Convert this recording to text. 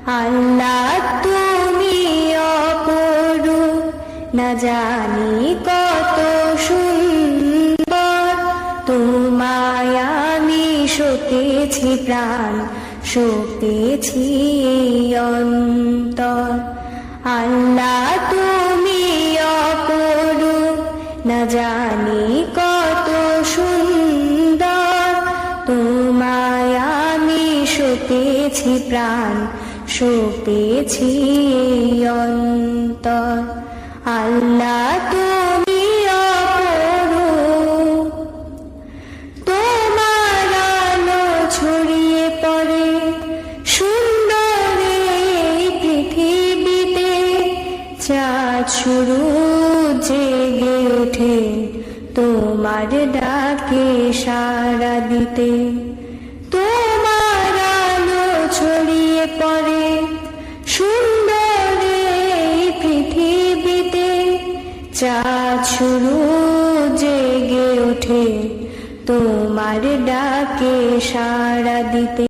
আল্লাহ তুমি অপরূপ, না জানি কত সুন্দর। তোমায় আমি সতেছি প্রাণ, সতেছি অন্তর। আল্লাহ তুমি অপরূপ, না জানি কত সুন্দর। তোমায় আমি সতেছি প্রাণ, সতেছি অন্তর। আল্লাহ তুমি অপরূপ, তোমার আলো ছড়িয়ে পড়ে সুন্দর এই পৃথিবীতে। চাঁদ শুরু জেগে ওঠে তোমার ডাকে সাড়া দিতে। তোমার আলো ছড়িয়ে পড়ে সুন্দর এই পৃথিবীতে। চাঁদ শুরু জেগে ওঠে তোমার ডাকে সাড়া দিতে।